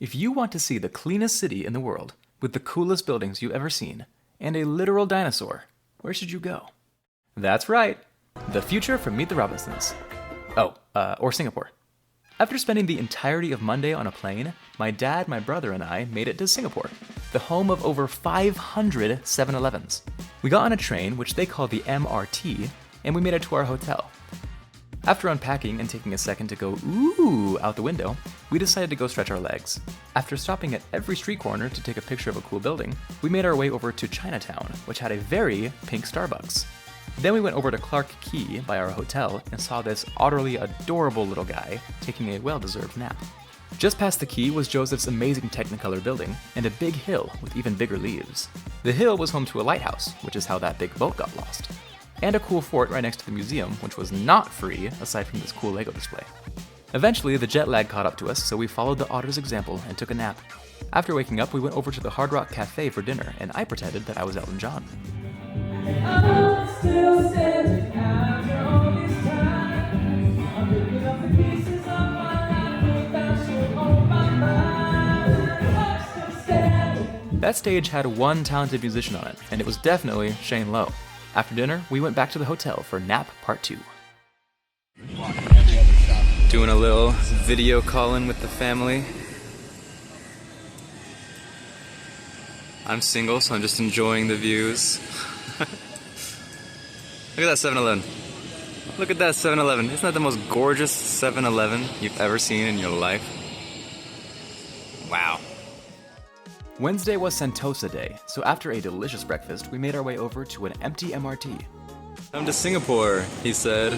If you want to see the cleanest city in the world, with the coolest buildings you've ever seen, and a literal dinosaur, where should you go? That's right, the future from Meet the Robinsons. Oh, or Singapore. After spending the entirety of Monday on a plane, my dad, my brother, and I made it to Singapore, the home of over 500 7-Elevens. We got on a train, which they call the MRT, and we made it to our hotel. After unpacking and taking a second to go ooh out the window, we decided to go stretch our legs. After stopping at every street corner to take a picture of a cool building, we made our way over to Chinatown, which had a very pink Starbucks. Then we went over to Clark Quay by our hotel and saw this utterly adorable little guy taking a well-deserved nap. Just past the quay was Joseph's amazing Technicolor building and a big hill with even bigger leaves. The hill was home to a lighthouse, which is how that big boat got lost, and a cool fort right next to the museum, which was not free aside from this cool Lego display. Eventually, the jet lag caught up to us, so we followed the otter's example and took a nap. After waking up, we went over to the Hard Rock Cafe for dinner, and I pretended that I was Elton John. I'm still standing after all this time. I'm picking up the pieces of my life without you on my mind. I'm still standing. That stage had one talented musician on it, and it was definitely Shane Lowe. After dinner, we went back to the hotel for nap part 2. Doing a little video calling with the family. I'm single, so I'm just enjoying the views. Look at that 7-Eleven. Look at that 7-Eleven. Isn't that the most gorgeous 7-Eleven you've ever seen in your life? Wow. Wednesday was Sentosa Day, so after a delicious breakfast, we made our way over to an empty MRT. Come to Singapore, he said.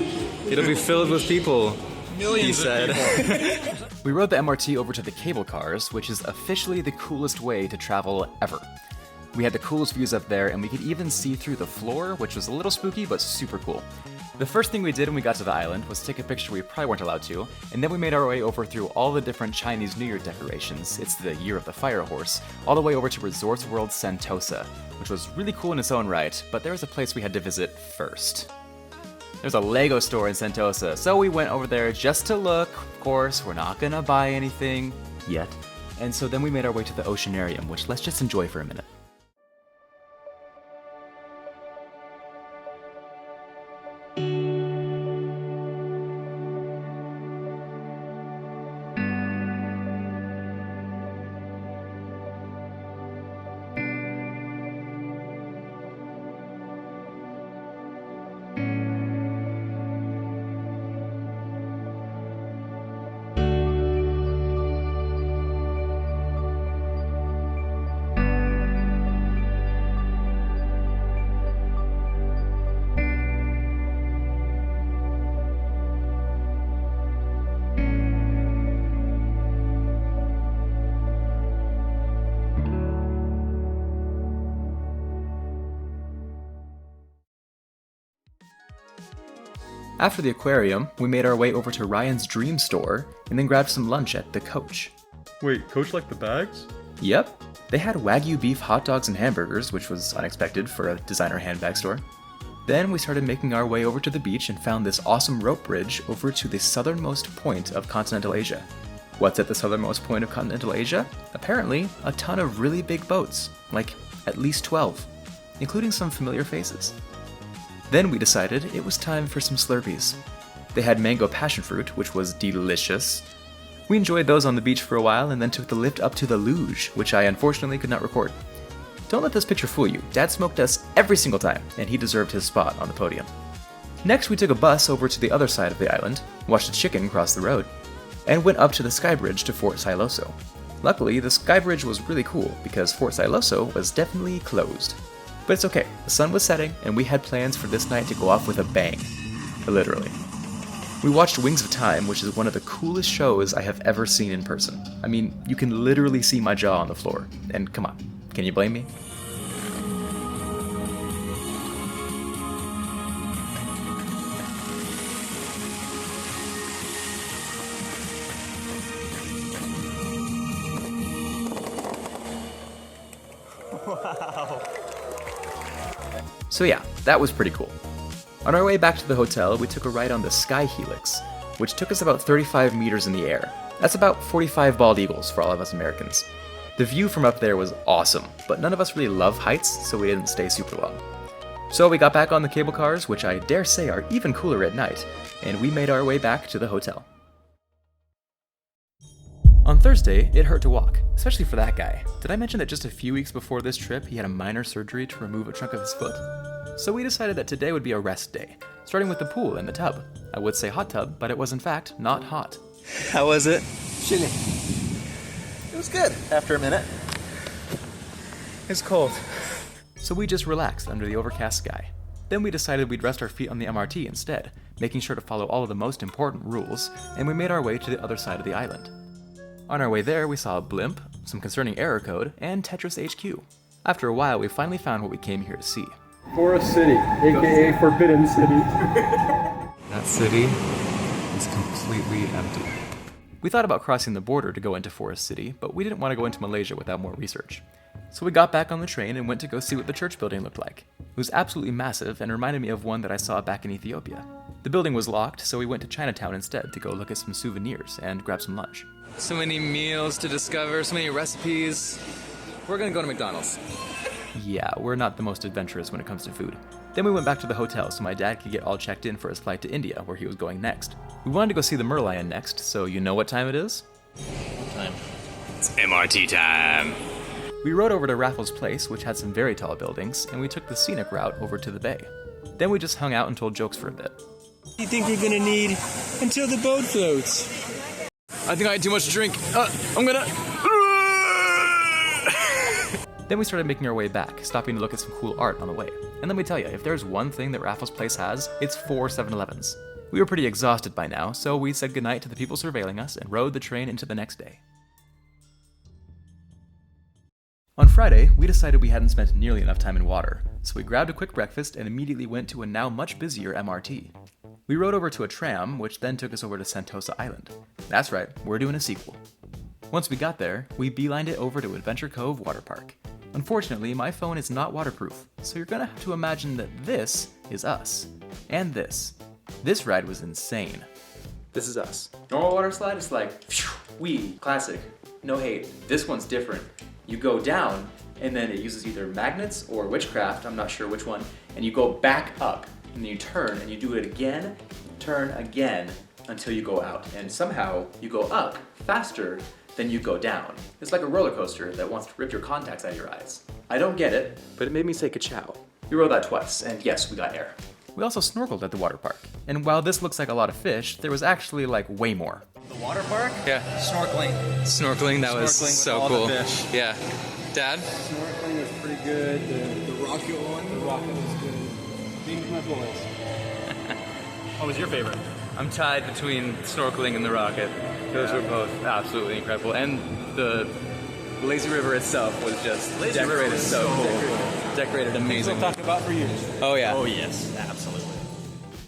It'll be filled with people, he said. We rode the MRT over to the cable cars, which is officially the coolest way to travel ever. We had the coolest views up there, and we could even see through the floor, which was a little spooky, but super cool. The first thing we did when we got to the island was take a picture we probably weren't allowed to, and then we made our way over through all the different Chinese New Year decorations, it's the Year of the Fire Horse, all the way over to Resorts World Sentosa, which was really cool in its own right, but there was a place we had to visit first. There's a Lego store in Sentosa, so we went over there just to look. Of course, we're not gonna buy anything yet. And so then we made our way to the Oceanarium, which let's just enjoy for a minute. After the aquarium, we made our way over to Ryan's Dream Store and then grabbed some lunch at the Coach. Wait, Coach liked the bags? Yep, they had Wagyu beef hot dogs and hamburgers, which was unexpected for a designer handbag store. Then we started making our way over to the beach and found this awesome rope bridge over to the southernmost point of continental Asia. What's at the southernmost point of continental Asia? Apparently, a ton of really big boats, like at least 12, including some familiar faces. Then we decided it was time for some Slurpees. They had mango passion fruit, which was delicious. We enjoyed those on the beach for a while and then took the lift up to the luge, which I unfortunately could not record. Don't let this picture fool you. Dad smoked us every single time, and he deserved his spot on the podium. Next, we took a bus over to the other side of the island, watched a chicken cross the road, and went up to the sky bridge to Fort Siloso. Luckily, the sky bridge was really cool because Fort Siloso was definitely closed. But it's okay, the sun was setting, and we had plans for this night to go off with a bang. Literally. We watched Wings of Time, which is one of the coolest shows I have ever seen in person. I mean, you can literally see my jaw on the floor. And come on, can you blame me? Wow. So yeah, that was pretty cool. On our way back to the hotel, we took a ride on the Sky Helix, which took us about 35 meters in the air. That's about 45 bald eagles for all of us Americans. The view from up there was awesome, but none of us really love heights, so we didn't stay super long. So we got back on the cable cars, which I dare say are even cooler at night, and we made our way back to the hotel. On Thursday, it hurt to walk, especially for that guy. Did I mention that just a few weeks before this trip, he had a minor surgery to remove a chunk of his foot? So we decided that today would be a rest day, starting with the pool and the tub. I would say hot tub, but it was in fact not hot. How was it? Chilly. It was good after a minute. It's cold. So we just relaxed under the overcast sky. Then we decided we'd rest our feet on the MRT instead, making sure to follow all of the most important rules, and we made our way to the other side of the island. On our way there, we saw a blimp, some concerning error code, and Tetris HQ. After a while, we finally found what we came here to see. Forest City, aka Forbidden City. That city is completely empty. We thought about crossing the border to go into Forest City, but we didn't want to go into Malaysia without more research. So we got back on the train and went to go see what the church building looked like. It was absolutely massive and reminded me of one that I saw back in Ethiopia. The building was locked, so we went to Chinatown instead to go look at some souvenirs and grab some lunch. So many meals to discover, so many recipes. We're gonna go to McDonald's. Yeah, we're not the most adventurous when it comes to food. Then we went back to the hotel so my dad could get all checked in for his flight to India, where he was going next. We wanted to go see the Merlion next, so you know what time it is? What time? It's MRT time. We rode over to Raffles Place, which had some very tall buildings, and we took the scenic route over to the bay. Then we just hung out and told jokes for a bit. What do you think we're gonna need until the boat floats? I think I had too much to drink. I'm gonna... Then we started making our way back, stopping to look at some cool art on the way. And let me tell you, if there's one thing that Raffles Place has, it's 4 7-Elevens. We were pretty exhausted by now, so we said goodnight to the people surveilling us and rode the train into the next day. On Friday, we decided we hadn't spent nearly enough time in water, so we grabbed a quick breakfast and immediately went to a now much busier MRT. We rode over to a tram, which then took us over to Sentosa Island. That's right, we're doing a sequel. Once we got there, we beelined it over to Adventure Cove Water Park. Unfortunately, my phone is not waterproof, so you're gonna have to imagine that this is us. And this. This ride was insane. This is us. Normal water slide is like, wee, classic, no hate. This one's different. You go down, and then it uses either magnets or witchcraft, I'm not sure which one, and you go back up, and then you turn, and you do it again, turn again, until you go out. And somehow, you go up faster than you go down. It's like a roller coaster that wants to rip your contacts out of your eyes. I don't get it, but it made me say ka-chow. We rode that twice, and yes, we got air. We also snorkeled at the water park, and while this looks like a lot of fish, there was actually like way more. The water park? Yeah. Snorkeling. Snorkeling, that was Snorkeling with so all cool. the fish. Yeah. Dad? Snorkeling was pretty good. The rocket one? The rocket was good. Being with my boys. What was your favorite? I'm tied between snorkeling and the rocket. Those were both absolutely incredible. And the lazy river itself was just decorated so cool. Decorated amazing. Talked about for years. Oh yeah. Oh yes, absolutely.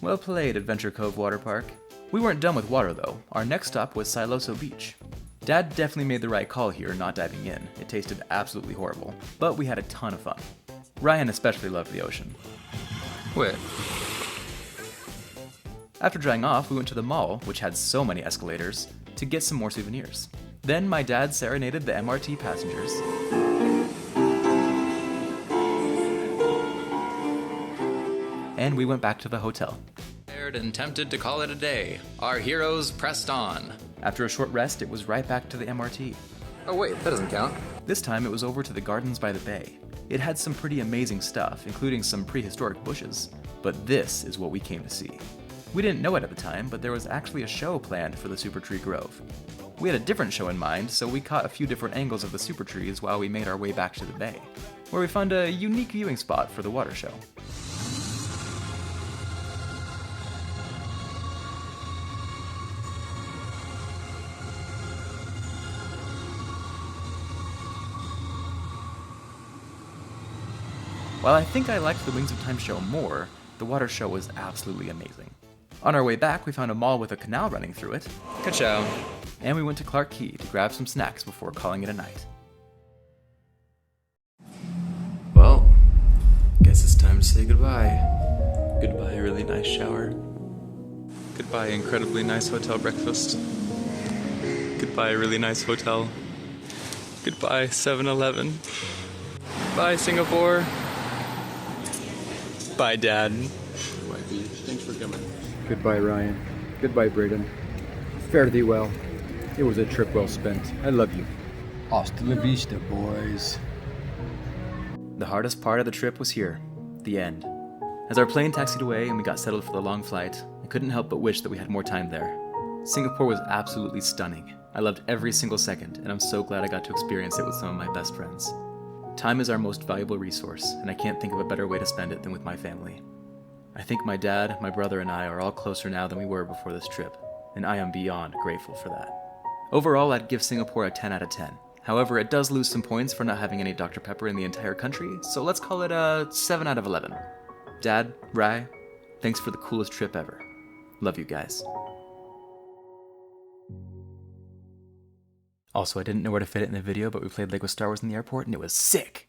Well played, Adventure Cove Water Park. We weren't done with water though. Our next stop was Siloso Beach. Dad definitely made the right call here not diving in. It tasted absolutely horrible, but we had a ton of fun. Ryan especially loved the ocean. Wait. After drying off, we went to the mall, which had so many escalators, to get some more souvenirs. Then my dad serenaded the MRT passengers. And we went back to the hotel. Tired and tempted to call it a day. Our heroes pressed on. After a short rest, it was right back to the MRT. Oh wait, that doesn't count. This time it was over to the Gardens by the Bay. It had some pretty amazing stuff, including some prehistoric bushes. But this is what we came to see. We didn't know it at the time, but there was actually a show planned for the Super Tree Grove. We had a different show in mind, so we caught a few different angles of the super trees while we made our way back to the bay, where we found a unique viewing spot for the water show. While I think I liked the Wings of Time show more, the water show was absolutely amazing. On our way back, we found a mall with a canal running through it, Ka-chow. and we went to Clark Key to grab some snacks before calling it a night. Well, guess it's time to say goodbye. Goodbye, really nice shower. Goodbye, incredibly nice hotel breakfast. Goodbye, a really nice hotel. Goodbye, 7-Eleven. Bye, Singapore. Bye, Dad. Thanks for coming. Goodbye, Ryan. Goodbye, Braden. Fare thee well. It was a trip well spent. I love you. Hasta la vista, boys. The hardest part of the trip was here, the end. As our plane taxied away and we got settled for the long flight, I couldn't help but wish that we had more time there. Singapore was absolutely stunning. I loved every single second, and I'm so glad I got to experience it with some of my best friends. Time is our most valuable resource, and I can't think of a better way to spend it than with my family. I think my dad, my brother, and I are all closer now than we were before this trip, and I am beyond grateful for that. Overall, I'd give Singapore a 10 out of 10. However, it does lose some points for not having any Dr. Pepper in the entire country, so let's call it a 7 out of 11. Dad, Rai, thanks for the coolest trip ever. Love you guys. Also, I didn't know where to fit it in the video, but we played Lego Star Wars in the airport, and it was sick!